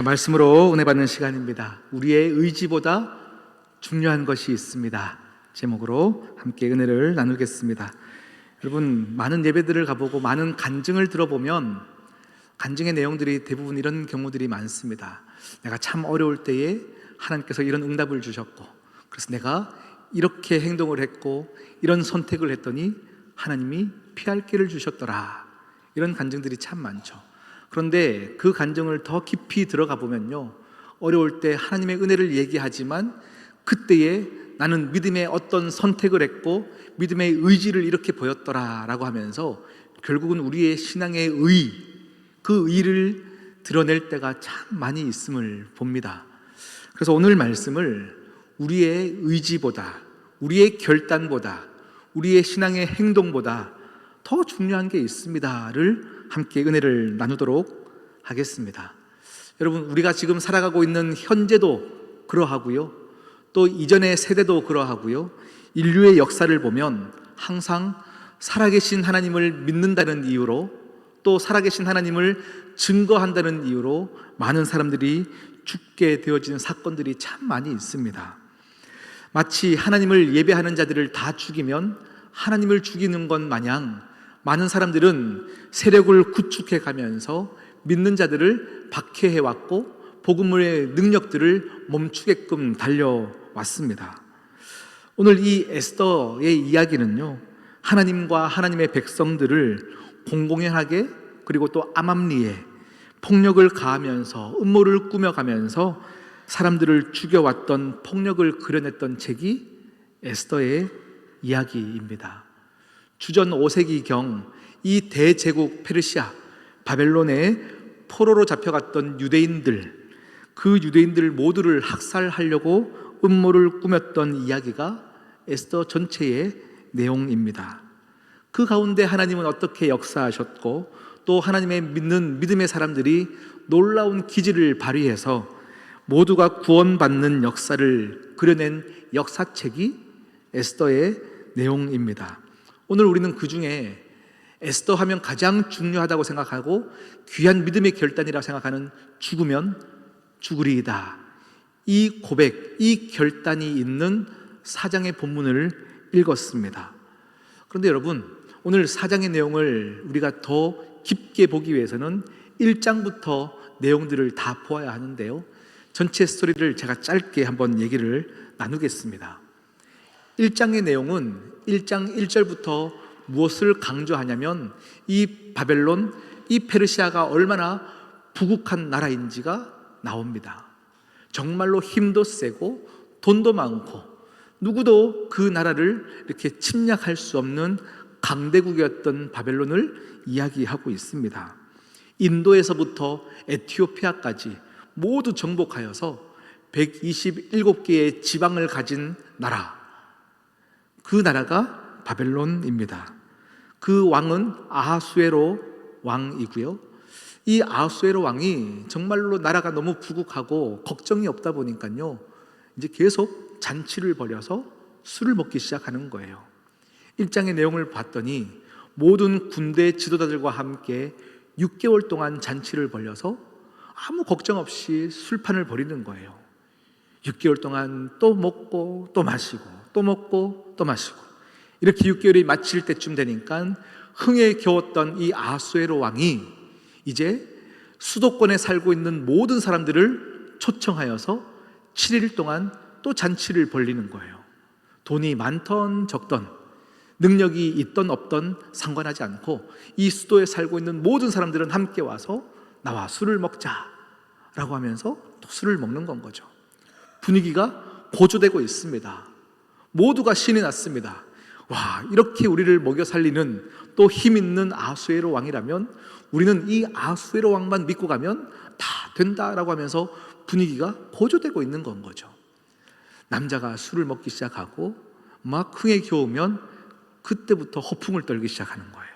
말씀으로 은혜 받는 시간입니다. 우리의 의지보다 중요한 것이 있습니다. 제목으로 함께 은혜를 나누겠습니다. 여러분, 많은 예배들을 가보고 많은 간증을 들어보면 간증의 내용들이 대부분 이런 경우들이 많습니다. 내가 참 어려울 때에 하나님께서 이런 응답을 주셨고, 그래서 내가 이렇게 행동을 했고 이런 선택을 했더니 하나님이 피할 길을 주셨더라. 이런 간증들이 참 많죠. 그런데 그 간증을 더 깊이 들어가 보면요, 어려울 때 하나님의 은혜를 얘기하지만 그때에 나는 믿음의 어떤 선택을 했고 믿음의 의지를 이렇게 보였더라 라고 하면서 결국은 우리의 신앙의 그 의를 드러낼 때가 참 많이 있음을 봅니다. 그래서 오늘 말씀을 우리의 의지보다, 우리의 결단보다, 우리의 신앙의 행동보다 더 중요한 게 있습니다를 함께 은혜를 나누도록 하겠습니다. 여러분, 우리가 지금 살아가고 있는 현재도 그러하고요, 또 이전의 세대도 그러하고요, 인류의 역사를 보면 항상 살아계신 하나님을 믿는다는 이유로, 또 살아계신 하나님을 증거한다는 이유로 많은 사람들이 죽게 되어진 사건들이 참 많이 있습니다. 마치 하나님을 예배하는 자들을 다 죽이면 하나님을 죽이는 것 마냥 많은 사람들은 세력을 구축해 가면서 믿는 자들을 박해해 왔고 복음의 능력들을 멈추게끔 달려왔습니다. 오늘 이 에스더의 이야기는요, 하나님과 하나님의 백성들을 공공연하게, 그리고 또 암암리에 폭력을 가하면서 음모를 꾸며가면서 사람들을 죽여왔던 폭력을 그려냈던 책이 에스더의 이야기입니다. 주전 5세기경 이 대제국 페르시아, 바벨론의 포로로 잡혀갔던 유대인들, 그 유대인들 모두를 학살하려고 음모를 꾸몄던 이야기가 에스더 전체의 내용입니다. 그 가운데 하나님은 어떻게 역사하셨고, 또 하나님의 믿는 믿음의 사람들이 놀라운 기질을 발휘해서 모두가 구원받는 역사를 그려낸 역사책이 에스더의 내용입니다. 오늘 우리는 그 중에 에스더 하면 가장 중요하다고 생각하고 귀한 믿음의 결단이라고 생각하는 죽으면 죽으리이다, 이 고백, 이 결단이 있는 4장의 본문을 읽었습니다. 그런데 여러분, 오늘 4장의 내용을 우리가 더 깊게 보기 위해서는 1장부터 내용들을 다 보아야 하는데요, 전체 스토리를 제가 짧게 한번 얘기를 나누겠습니다. 1장의 내용은 1장 1절부터 무엇을 강조하냐면 이 바벨론, 이 페르시아가 얼마나 부국한 나라인지가 나옵니다. 정말로 힘도 세고 돈도 많고 누구도 그 나라를 이렇게 침략할 수 없는 강대국이었던 바벨론을 이야기하고 있습니다. 인도에서부터 에티오피아까지 모두 정복하여서 127개의 지방을 가진 나라, 그 나라가 바벨론입니다. 그 왕은 아하수에로 왕이고요, 이 아하수에로 왕이 정말로 나라가 너무 부국하고 걱정이 없다 보니까요, 이제 계속 잔치를 벌여서 술을 먹기 시작하는 거예요. 1장의 내용을 봤더니 모든 군대 지도자들과 함께 6개월 동안 잔치를 벌여서 아무 걱정 없이 술판을 벌이는 거예요. 6개월 동안 또 먹고 또 마시고 또 먹고 또 마시고, 이렇게 6개월이 마칠 때쯤 되니까 흥에 겨웠던 이 아하수에로 왕이 이제 수도권에 살고 있는 모든 사람들을 초청하여서 7일 동안 또 잔치를 벌리는 거예요. 돈이 많던 적던, 능력이 있던 없던 상관하지 않고 이 수도에 살고 있는 모든 사람들은 함께 와서 나와 술을 먹자라고 하면서 또 술을 먹는 건 거죠. 분위기가 고조되고 있습니다. 모두가 신이 났습니다. 와, 이렇게 우리를 먹여 살리는 또 힘 있는 아하수에로 왕이라면 우리는 이 아하수에로 왕만 믿고 가면 다 된다라고 하면서 분위기가 고조되고 있는 건 거죠. 남자가 술을 먹기 시작하고 막 흥에 겨우면 그때부터 허풍을 떨기 시작하는 거예요.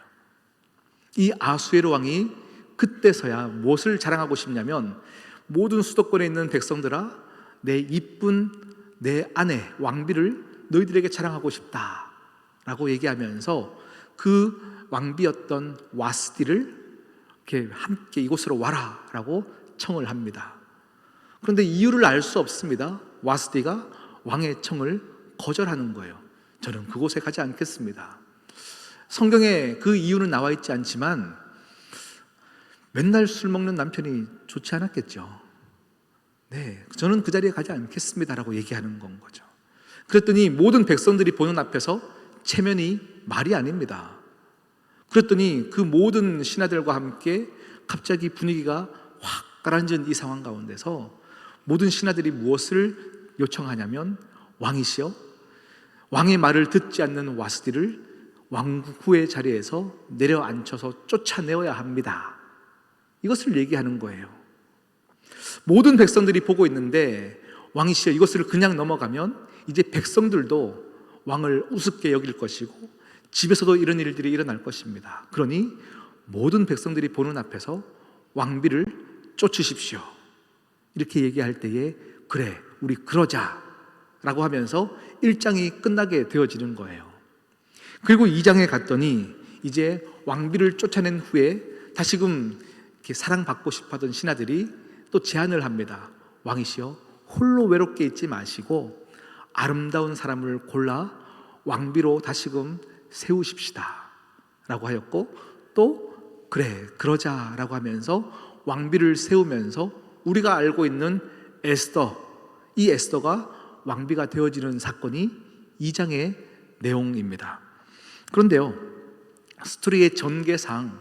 이 아하수에로 왕이 그때서야 무엇을 자랑하고 싶냐면, 모든 수도권에 있는 백성들아, 내 이쁜 내 아내 왕비를 너희들에게 자랑하고 싶다 라고 얘기하면서 그 왕비였던 와스디를 이렇게 함께 이곳으로 와라 라고 청을 합니다. 그런데 이유를 알 수 없습니다. 와스디가 왕의 청을 거절하는 거예요. 저는 그곳에 가지 않겠습니다. 성경에 그 이유는 나와 있지 않지만 맨날 술 먹는 남편이 좋지 않았겠죠. 네, 저는 그 자리에 가지 않겠습니다라고 얘기하는 건 거죠. 그랬더니 모든 백성들이 보는 앞에서 체면이 말이 아닙니다. 그랬더니 그 모든 신하들과 함께 갑자기 분위기가 확 가라앉은 이 상황 가운데서 모든 신하들이 무엇을 요청하냐면, 왕이시여, 왕의 말을 듣지 않는 와스디를 왕후의 자리에서 내려앉혀서 쫓아내어야 합니다. 이것을 얘기하는 거예요. 모든 백성들이 보고 있는데 왕이시여, 이것을 그냥 넘어가면 이제 백성들도 왕을 우습게 여길 것이고 집에서도 이런 일들이 일어날 것입니다. 그러니 모든 백성들이 보는 앞에서 왕비를 쫓으십시오. 이렇게 얘기할 때에 그래, 우리 그러자 라고 하면서 1장이 끝나게 되어지는 거예요. 그리고 2장에 갔더니 이제 왕비를 쫓아낸 후에 다시금 이렇게 사랑받고 싶어하던 신하들이 또 제안을 합니다. 왕이시여, 홀로 외롭게 있지 마시고 아름다운 사람을 골라 왕비로 다시금 세우십시다 라고 하였고, 또 그래 그러자 라고 하면서 왕비를 세우면서 우리가 알고 있는 에스더, 이 에스더가 왕비가 되어지는 사건이 2장의 내용입니다. 그런데요, 스토리의 전개상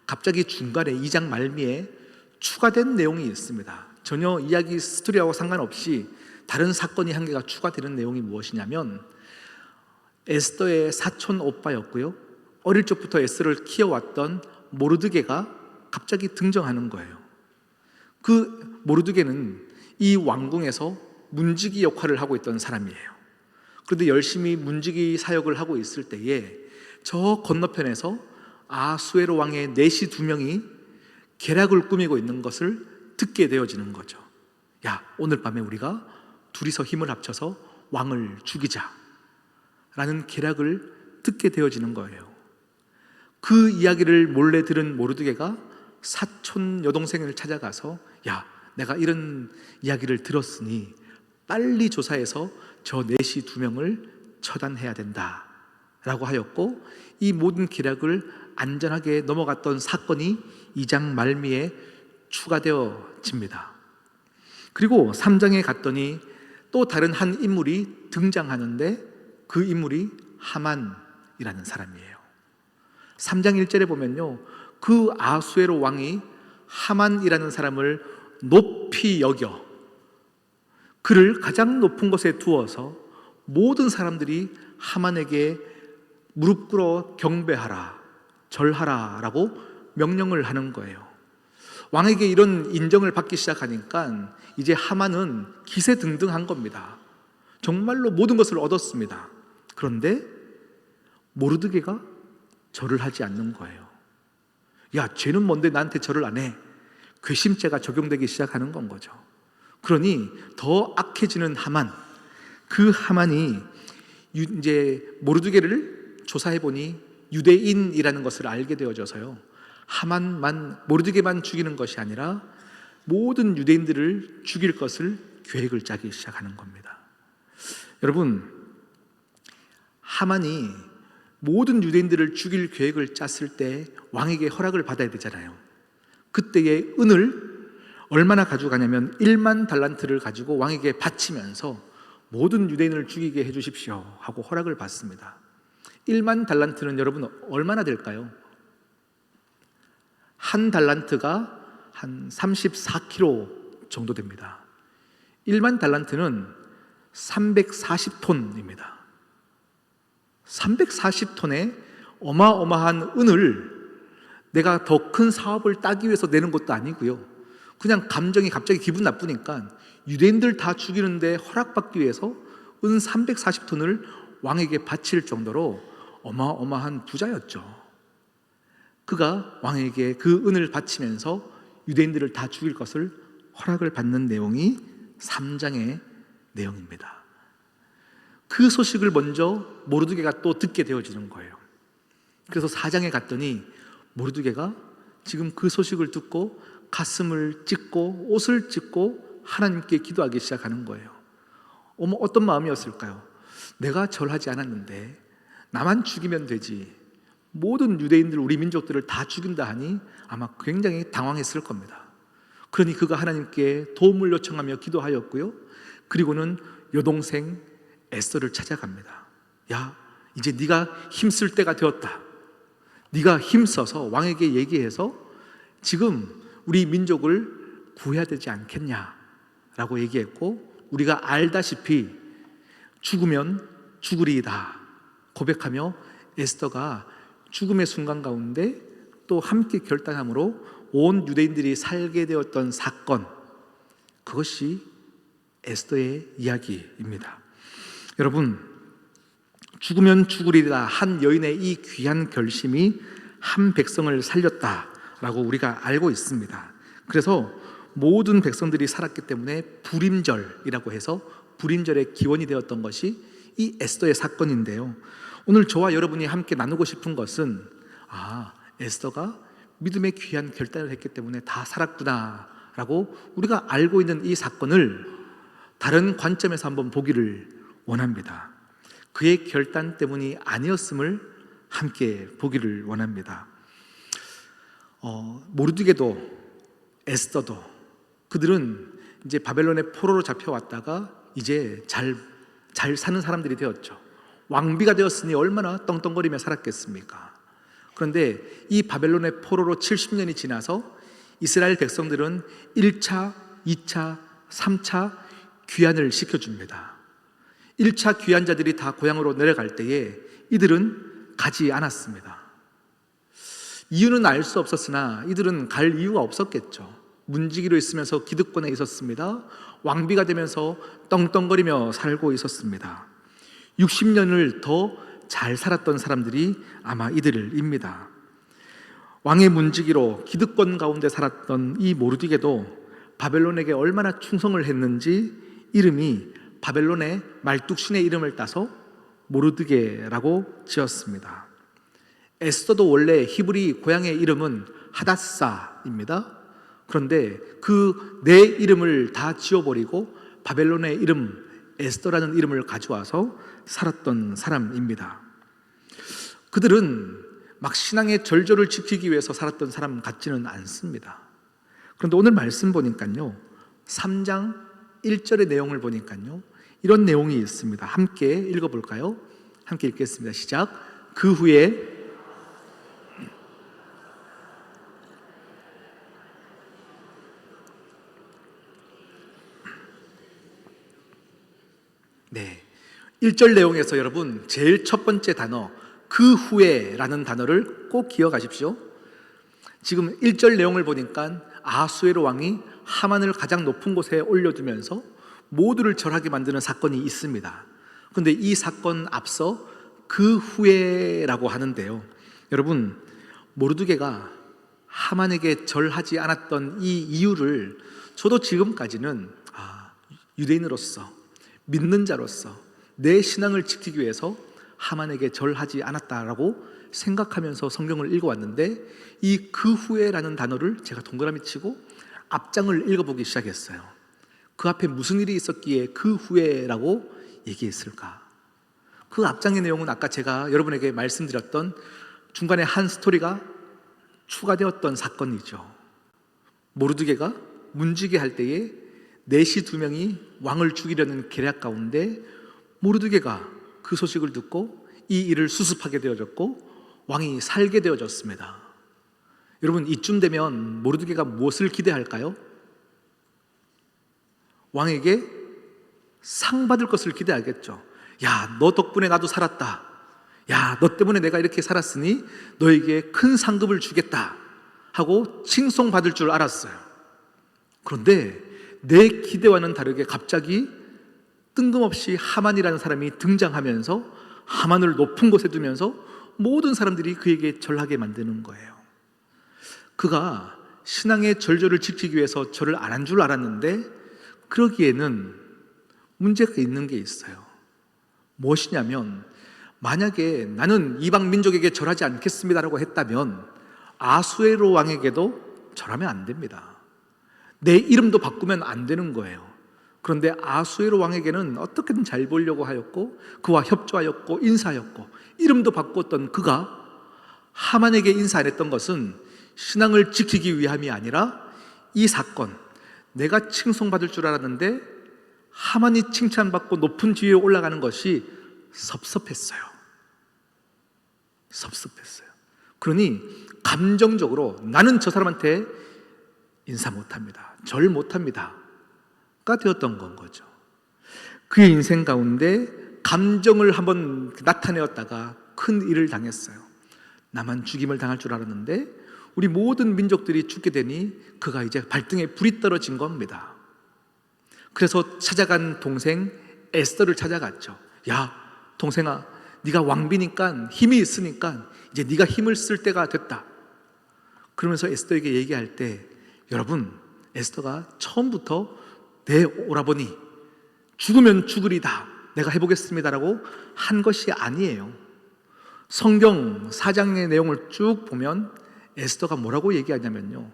갑자기 중간에 2장 말미에 추가된 내용이 있습니다. 전혀 이야기 스토리하고 상관없이 다른 사건이 한 개가 추가되는 내용이 무엇이냐면, 에스더의 사촌 오빠였고요, 어릴 적부터 에스더를 키워왔던 모르드게가 갑자기 등장하는 거예요. 그 모르드게는 이 왕궁에서 문지기 역할을 하고 있던 사람이에요. 그런데 열심히 문지기 사역을 하고 있을 때에 저 건너편에서 아수에로 왕의 내시 2명이 계략을 꾸미고 있는 것을 듣게 되어지는 거죠. 야, 오늘 밤에 우리가 둘이서 힘을 합쳐서 왕을 죽이자 라는 계략을 듣게 되어지는 거예요. 그 이야기를 몰래 들은 모르드게가 사촌 여동생을 찾아가서, 야, 내가 이런 이야기를 들었으니 빨리 조사해서 저 내시 2명을 처단해야 된다 라고 하였고, 이 모든 계략을 안전하게 넘어갔던 사건이 2장 말미에 추가되어집니다. 그리고 3장에 갔더니 또 다른 한 인물이 등장하는데 그 인물이 하만이라는 사람이에요. 3장 1절에 보면요, 그 아수에로 왕이 하만이라는 사람을 높이 여겨 그를 가장 높은 곳에 두어서 모든 사람들이 하만에게 무릎 꿇어 경배하라, 절하라 라고 명령을 하는 거예요. 왕에게 이런 인정을 받기 시작하니까 이제 하만은 기세등등한 겁니다. 정말로 모든 것을 얻었습니다. 그런데 모르드게가 절을 하지 않는 거예요. 야, 죄는 뭔데 나한테 절을 안 해? 괘씸죄가 적용되기 시작하는 건 거죠. 그러니 더 악해지는 하만, 그 하만이 이제 모르드게를 조사해 보니 유대인이라는 것을 알게 되어져서요, 하만만, 모르드게만 죽이는 것이 아니라 모든 유대인들을 죽일 것을 계획을 짜기 시작하는 겁니다. 여러분, 하만이 모든 유대인들을 죽일 계획을 짰을 때 왕에게 허락을 받아야 되잖아요. 그때의 은을 얼마나 가져가냐면 1만 달란트를 가지고 왕에게 바치면서 모든 유대인을 죽이게 해주십시오 하고 허락을 받습니다. 1만 달란트는 여러분 얼마나 될까요? 한 달란트가 한 34kg 정도 됩니다. 1만 달란트는 340톤입니다. 340톤의 어마어마한 은을 내가 더 큰 사업을 따기 위해서 내는 것도 아니고요, 그냥 감정이 갑자기 기분 나쁘니까 유대인들 다 죽이는데 허락받기 위해서 은 340톤을 왕에게 바칠 정도로 어마어마한 부자였죠. 그가 왕에게 그 은을 바치면서 유대인들을 다 죽일 것을 허락을 받는 내용이 3장의 내용입니다. 그 소식을 먼저 모르드게가 또 듣게 되어지는 거예요. 그래서 4장에 갔더니 모르드게가 지금 그 소식을 듣고 가슴을 찢고 옷을 찢고 하나님께 기도하기 시작하는 거예요. 어떤 마음이었을까요? 내가 절하지 않았는데 나만 죽이면 되지, 모든 유대인들, 우리 민족들을 다 죽인다 하니 아마 굉장히 당황했을 겁니다. 그러니 그가 하나님께 도움을 요청하며 기도하였고요, 그리고는 여동생 에스더를 찾아갑니다. 야, 이제 네가 힘쓸 때가 되었다. 네가 힘써서 왕에게 얘기해서 지금 우리 민족을 구해야 되지 않겠냐라고 얘기했고, 우리가 알다시피 죽으면 죽으리이다 고백하며 에스더가 죽음의 순간 가운데 또 함께 결단함으로 온 유대인들이 살게 되었던 사건, 그것이 에스더의 이야기입니다. 여러분, 죽으면 죽으리라 한 여인의 이 귀한 결심이 한 백성을 살렸다라고 우리가 알고 있습니다. 그래서 모든 백성들이 살았기 때문에 불임절이라고 해서 불임절의 기원이 되었던 것이 이 에스더의 사건인데요, 오늘 저와 여러분이 함께 나누고 싶은 것은 에스더가 믿음의 귀한 결단을 했기 때문에 다 살았구나 라고 우리가 알고 있는 이 사건을 다른 관점에서 한번 보기를 원합니다. 그의 결단 때문이 아니었음을 함께 보기를 원합니다. 모르드게도 에스더도 그들은 이제 바벨론의 포로로 잡혀왔다가 이제 잘 사는 사람들이 되었죠. 왕비가 되었으니 얼마나 떵떵거리며 살았겠습니까? 그런데 이 바벨론의 포로로 70년이 지나서 이스라엘 백성들은 1차, 2차, 3차 귀환을 시켜줍니다. 1차 귀환자들이 다 고향으로 내려갈 때에 이들은 가지 않았습니다. 이유는 알 수 없었으나 이들은 갈 이유가 없었겠죠. 문지기로 있으면서 기득권에 있었습니다. 왕비가 되면서 떵떵거리며 살고 있었습니다. 60년을 더 잘 살았던 사람들이 아마 이들입니다. 왕의 문지기로 기득권 가운데 살았던 이 모르드게도 바벨론에게 얼마나 충성을 했는지 이름이 바벨론의 말뚝신의 이름을 따서 모르드게라고 지었습니다. 에스더도 원래 히브리 고향의 이름은 하닷사입니다. 그런데 그 네 이름을 다 지워버리고 바벨론의 이름 에스더라는 이름을 가져와서 살았던 사람입니다. 그들은 막 신앙의 절절을 지키기 위해서 살았던 사람 같지는 않습니다. 그런데 오늘 말씀 보니까요, 3장 1절의 내용을 보니까요, 이런 내용이 있습니다. 함께 읽어볼까요? 함께 읽겠습니다. 시작. 그 후에 네, 1절 내용에서 여러분 제일 첫 번째 단어 그 후에라는 단어를 꼭 기억하십시오. 지금 1절 내용을 보니까 아수에로 왕이 하만을 가장 높은 곳에 올려두면서 모두를 절하게 만드는 사건이 있습니다. 그런데 이 사건 앞서 그 후에라고 하는데요, 여러분 모르드게가 하만에게 절하지 않았던 이 이유를 저도 지금까지는 유대인으로서 믿는 자로서 내 신앙을 지키기 위해서 하만에게 절하지 않았다라고 생각하면서 성경을 읽어왔는데, 이 그 후에라는 단어를 제가 동그라미 치고 앞장을 읽어보기 시작했어요. 그 앞에 무슨 일이 있었기에 그 후에라고 얘기했을까? 그 앞장의 내용은 아까 제가 여러분에게 말씀드렸던 중간에 한 스토리가 추가되었던 사건이죠. 모르드게가 문지기 할 때에 내시 2명이 왕을 죽이려는 계략 가운데 모르드게가 그 소식을 듣고 이 일을 수습하게 되어졌고 왕이 살게 되어졌습니다. 여러분 이쯤 되면 모르드게가 무엇을 기대할까요? 왕에게 상 받을 것을 기대하겠죠. 야, 너 덕분에 나도 살았다. 야, 너 때문에 내가 이렇게 살았으니 너에게 큰 상급을 주겠다 하고 칭송받을 줄 알았어요. 그런데 내 기대와는 다르게 갑자기 뜬금없이 하만이라는 사람이 등장하면서 하만을 높은 곳에 두면서 모든 사람들이 그에게 절하게 만드는 거예요. 그가 신앙의 절절을 지키기 위해서 절을 안 한 줄 알았는데 그러기에는 문제가 있는 게 있어요. 무엇이냐면, 만약에 나는 이방 민족에게 절하지 않겠습니다라고 했다면 아수에로 왕에게도 절하면 안 됩니다. 내 이름도 바꾸면 안 되는 거예요. 그런데 아수에로 왕에게는 어떻게든 잘 보이려고 하였고 그와 협조하였고 인사하였고 이름도 바꿨던 그가 하만에게 인사 안 했던 것은 신앙을 지키기 위함이 아니라 이 사건, 내가 칭송받을 줄 알았는데 하만이 칭찬받고 높은 지위에 올라가는 것이 섭섭했어요. 섭섭했어요. 그러니 감정적으로 나는 저 사람한테 인사 못합니다, 절 못합니다 가 되었던 건 거죠. 그의 인생 가운데 감정을 한번 나타내었다가 큰 일을 당했어요. 나만 죽임을 당할 줄 알았는데 우리 모든 민족들이 죽게 되니 그가 이제 발등에 불이 떨어진 겁니다. 그래서 찾아간 동생 에스더를 찾아갔죠. 야, 동생아, 네가 왕비니까 힘이 있으니까 이제 네가 힘을 쓸 때가 됐다. 그러면서 에스더에게 얘기할 때, 여러분, 에스더가 처음부터 내 오라버니 죽으면 죽으리다, 내가 해보겠습니다라고 한 것이 아니에요. 성경 4장의 내용을 쭉 보면 에스더가 뭐라고 얘기하냐면요,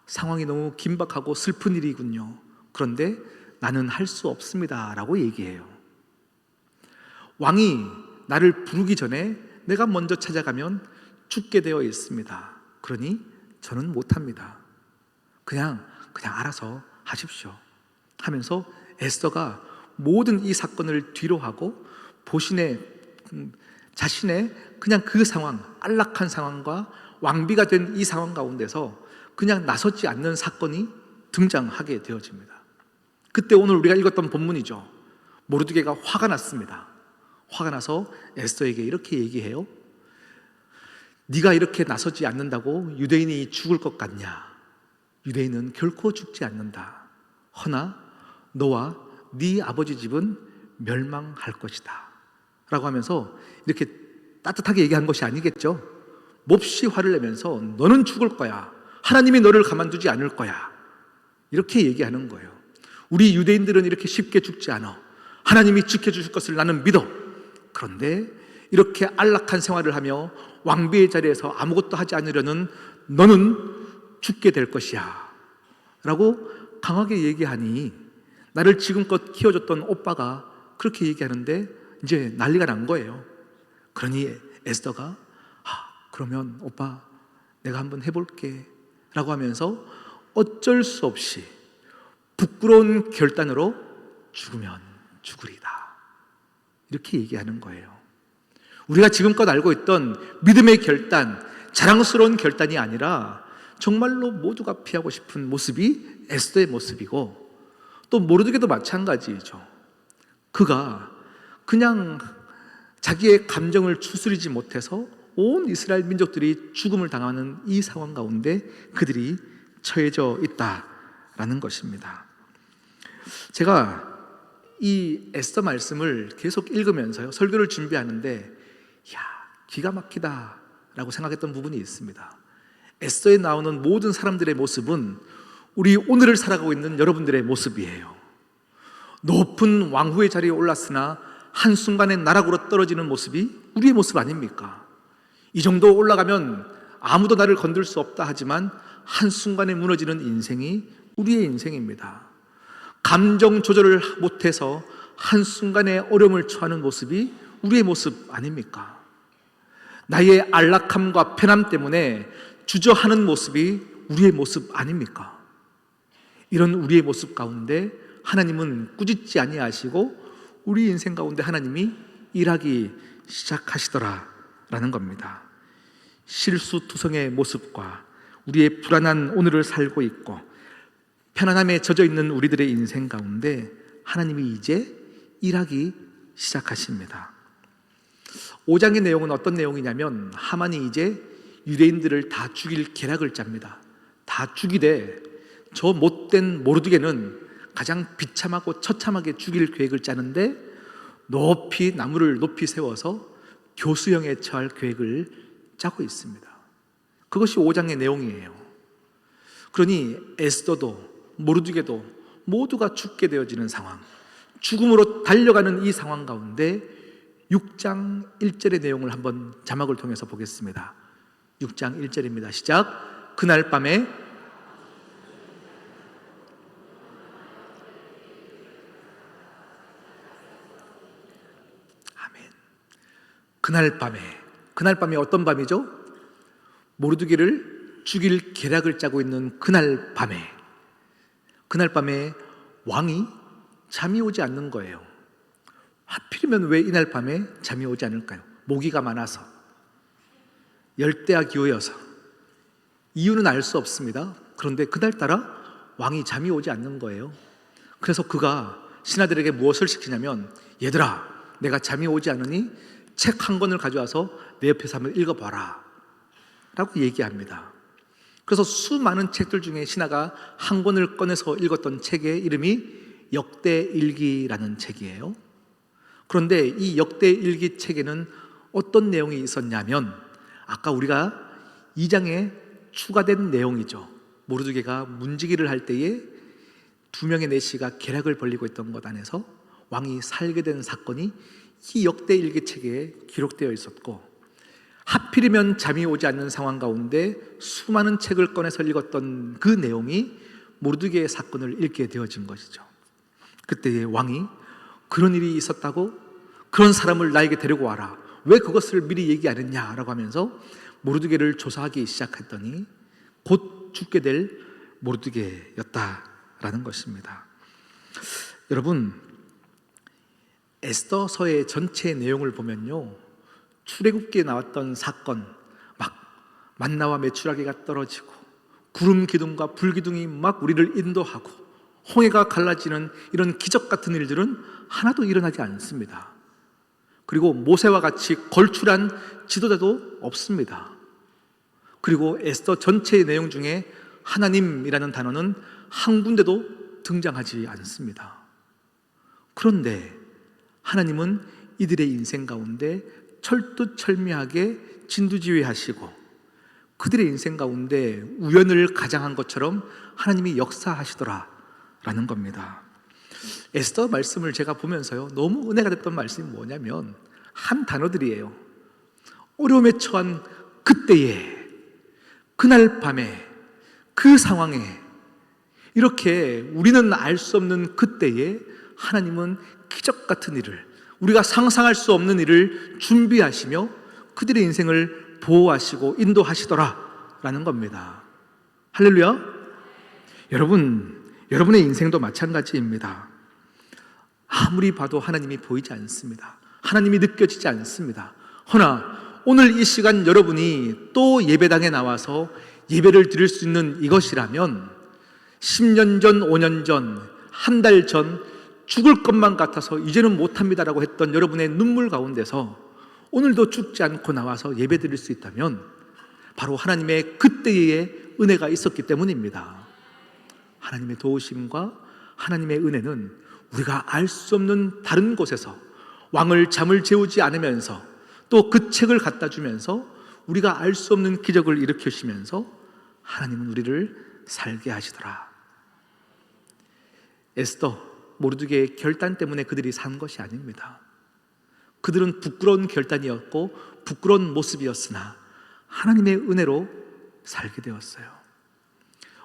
상황이 너무 긴박하고 슬픈 일이군요. 그런데 나는 할 수 없습니다 라고 얘기해요. 왕이 나를 부르기 전에 내가 먼저 찾아가면 죽게 되어 있습니다. 그러니 저는 못합니다. 그냥 알아서 하십시오 하면서 에스더가 모든 이 사건을 뒤로하고 자신의 그냥 그 상황, 안락한 상황과 왕비가 된 이 상황 가운데서 그냥 나서지 않는 사건이 등장하게 되어집니다. 그때 오늘 우리가 읽었던 본문이죠. 모르드게가 화가 났습니다. 화가 나서 에스더에게 이렇게 얘기해요. 네가 이렇게 나서지 않는다고 유대인이 죽을 것 같냐? 유대인은 결코 죽지 않는다. 허나 너와 네 아버지 집은 멸망할 것이다 라고 하면서 이렇게 따뜻하게 얘기한 것이 아니겠죠. 몹시 화를 내면서 너는 죽을 거야, 하나님이 너를 가만두지 않을 거야, 이렇게 얘기하는 거예요. 우리 유대인들은 이렇게 쉽게 죽지 않아, 하나님이 지켜주실 것을 나는 믿어. 그런데 이렇게 안락한 생활을 하며 왕비의 자리에서 아무것도 하지 않으려는 너는 죽게 될 것이야 라고 강하게 얘기하니, 나를 지금껏 키워줬던 오빠가 그렇게 얘기하는데 이제 난리가 난 거예요. 그러니 에스더가 그러면 오빠 내가 한번 해볼게 라고 하면서 어쩔 수 없이 부끄러운 결단으로 죽으면 죽으리다 이렇게 얘기하는 거예요. 우리가 지금껏 알고 있던 믿음의 결단, 자랑스러운 결단이 아니라 정말로 모두가 피하고 싶은 모습이 에스더의 모습이고, 또 모르드게도 마찬가지죠. 그가 그냥 자기의 감정을 추스리지 못해서 온 이스라엘 민족들이 죽음을 당하는 이 상황 가운데 그들이 처해져 있다라는 것입니다. 제가 이 에스더 말씀을 계속 읽으면서요, 설교를 준비하는데 기가 막히다라고 생각했던 부분이 있습니다. 에스더에 나오는 모든 사람들의 모습은 우리 오늘을 살아가고 있는 여러분들의 모습이에요. 높은 왕후의 자리에 올랐으나 한순간에 나락으로 떨어지는 모습이 우리의 모습 아닙니까? 이 정도 올라가면 아무도 나를 건들 수 없다 하지만 한순간에 무너지는 인생이 우리의 인생입니다. 감정 조절을 못해서 한순간에 어려움을 처하는 모습이 우리의 모습 아닙니까? 나의 안락함과 편함 때문에 주저하는 모습이 우리의 모습 아닙니까? 이런 우리의 모습 가운데 하나님은 꾸짖지 아니하시고 우리 인생 가운데 하나님이 일하기 시작하시더라라는 겁니다. 실수투성의 모습과 우리의 불안한 오늘을 살고 있고 편안함에 젖어 있는 우리들의 인생 가운데 하나님이 이제 일하기 시작하십니다. 5장의 내용은 어떤 내용이냐면, 하만이 이제 유대인들을 다 죽일 계략을 짭니다. 다 죽이되 저 못된 모르드게는 가장 비참하고 처참하게 죽일 계획을 짜는데 나무를 높이 세워서 교수형에 처할 계획을 짜고 있습니다. 그것이 5장의 내용이에요. 그러니 에스더도 모르드게도 모두가 죽게 되어지는 상황, 죽음으로 달려가는 이 상황 가운데 6장 1절의 내용을 한번 자막을 통해서 보겠습니다. 6장 1절입니다. 시작. 그날 밤에 그날 밤이 어떤 밤이죠? 모르드게를 죽일 계략을 짜고 있는 그날 밤에 왕이 잠이 오지 않는 거예요. 하필이면 왜 이날 밤에 잠이 오지 않을까요? 모기가 많아서, 열대야 기후여서, 이유는 알 수 없습니다. 그런데 그날따라 왕이 잠이 오지 않는 거예요. 그래서 그가 신하들에게 무엇을 시키냐면, 얘들아, 내가 잠이 오지 않으니 책 한 권을 가져와서 내 옆에서 한번 읽어봐라 라고 얘기합니다. 그래서 수많은 책들 중에 신하가 한 권을 꺼내서 읽었던 책의 이름이 역대일기라는 책이에요. 그런데 이 역대일기 책에는 어떤 내용이 있었냐면, 아까 우리가 2장에 추가된 내용이죠. 모르드게가 문지기를 할 때에 2명의 내시가 계략을 벌이고 있던 것 안에서 왕이 살게 된 사건이 이 역대일기 책에 기록되어 있었고, 하필이면 잠이 오지 않는 상황 가운데 수많은 책을 꺼내서 읽었던 그 내용이 모르드게의 사건을 읽게 되어진 것이죠. 그때의 왕이 그런 일이 있었다고? 그런 사람을 나에게 데리고 와라. 왜 그것을 미리 얘기 안 했냐라고 하면서 모르드게를 조사하기 시작했더니 곧 죽게 될 모르드게였다라는 것입니다. 여러분, 에스더서의 전체 내용을 보면요, 출애굽기에 나왔던 사건, 막 만나와 메추라기가 떨어지고 구름 기둥과 불 기둥이 막 우리를 인도하고 홍해가 갈라지는 이런 기적 같은 일들은 하나도 일어나지 않습니다. 그리고 모세와 같이 걸출한 지도자도 없습니다. 그리고 에스더 전체의 내용 중에 하나님이라는 단어는 한 군데도 등장하지 않습니다. 그런데 하나님은 이들의 인생 가운데 철두철미하게 진두지휘하시고 그들의 인생 가운데 우연을 가장한 것처럼 하나님이 역사하시더라라는 겁니다. 에스더 말씀을 제가 보면서요, 너무 은혜가 됐던 말씀이 뭐냐면 한 단어들이에요. 어려움에 처한 그때에, 그날 밤에, 그 상황에, 이렇게 우리는 알 수 없는 그때에 하나님은 기적 같은 일을, 우리가 상상할 수 없는 일을 준비하시며 그들의 인생을 보호하시고 인도하시더라라는 겁니다. 할렐루야. 여러분의 인생도 마찬가지입니다. 아무리 봐도 하나님이 보이지 않습니다. 하나님이 느껴지지 않습니다. 허나 오늘 이 시간 여러분이 또 예배당에 나와서 예배를 드릴 수 있는 이것이라면 10년 전, 5년 전, 한 달 전 죽을 것만 같아서 이제는 못합니다라고 했던 여러분의 눈물 가운데서 오늘도 죽지 않고 나와서 예배 드릴 수 있다면 바로 하나님의 그때의 은혜가 있었기 때문입니다. 하나님의 도우심과 하나님의 은혜는 우리가 알 수 없는 다른 곳에서 왕을 잠을 재우지 않으면서 또 그 책을 갖다 주면서 우리가 알 수 없는 기적을 일으키시면서 하나님은 우리를 살게 하시더라. 에스더, 모르드게의 결단 때문에 그들이 산 것이 아닙니다. 그들은 부끄러운 결단이었고 부끄러운 모습이었으나 하나님의 은혜로 살게 되었어요.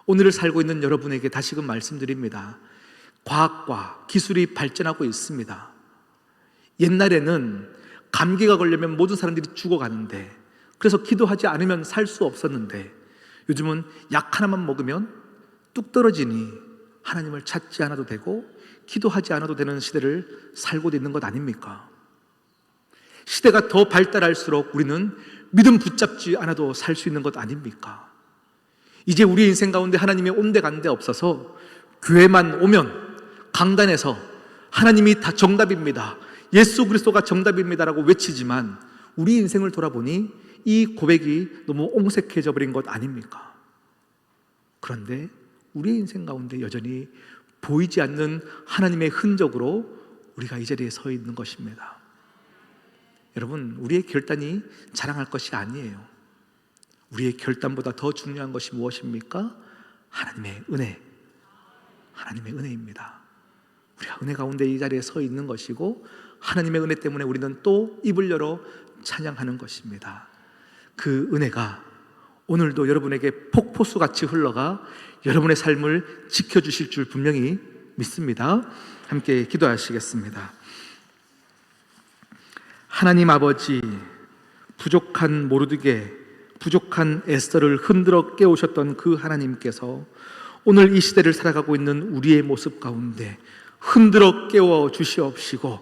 오늘을 살고 있는 여러분에게 다시금 말씀드립니다. 과학과 기술이 발전하고 있습니다. 옛날에는 감기가 걸리면 모든 사람들이 죽어가는데, 그래서 기도하지 않으면 살 수 없었는데, 요즘은 약 하나만 먹으면 뚝 떨어지니 하나님을 찾지 않아도 되고 기도하지 않아도 되는 시대를 살고 있는 것 아닙니까? 시대가 더 발달할수록 우리는 믿음 붙잡지 않아도 살 수 있는 것 아닙니까? 이제 우리 인생 가운데 하나님의 온데간데 없어서 교회만 오면 강단에서 하나님이 다 정답입니다, 예수 그리스도가 정답입니다라고 외치지만 우리 인생을 돌아보니 이 고백이 너무 옹색해져 버린 것 아닙니까? 그런데 우리 인생 가운데 여전히 보이지 않는 하나님의 흔적으로 우리가 이 자리에 서 있는 것입니다. 여러분, 우리의 결단이 자랑할 것이 아니에요. 우리의 결단보다 더 중요한 것이 무엇입니까? 하나님의 은혜, 하나님의 은혜입니다. 우리가 은혜 가운데 이 자리에 서 있는 것이고 하나님의 은혜 때문에 우리는 또 입을 열어 찬양하는 것입니다. 그 은혜가 오늘도 여러분에게 폭포수같이 흘러가 여러분의 삶을 지켜주실 줄 분명히 믿습니다. 함께 기도하시겠습니다. 하나님 아버지, 부족한 모르드게, 부족한 에스더를 흔들어 깨우셨던 그 하나님께서 오늘 이 시대를 살아가고 있는 우리의 모습 가운데 흔들어 깨워 주시옵시고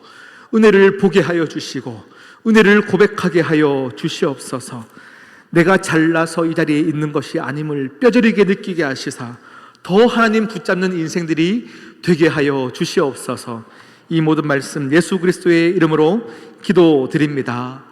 은혜를 보게 하여 주시고 은혜를 고백하게 하여 주시옵소서. 내가 잘나서 이 자리에 있는 것이 아님을 뼈저리게 느끼게 하시사 더 하나님 붙잡는 인생들이 되게 하여 주시옵소서. 이 모든 말씀 예수 그리스도의 이름으로 기도드립니다.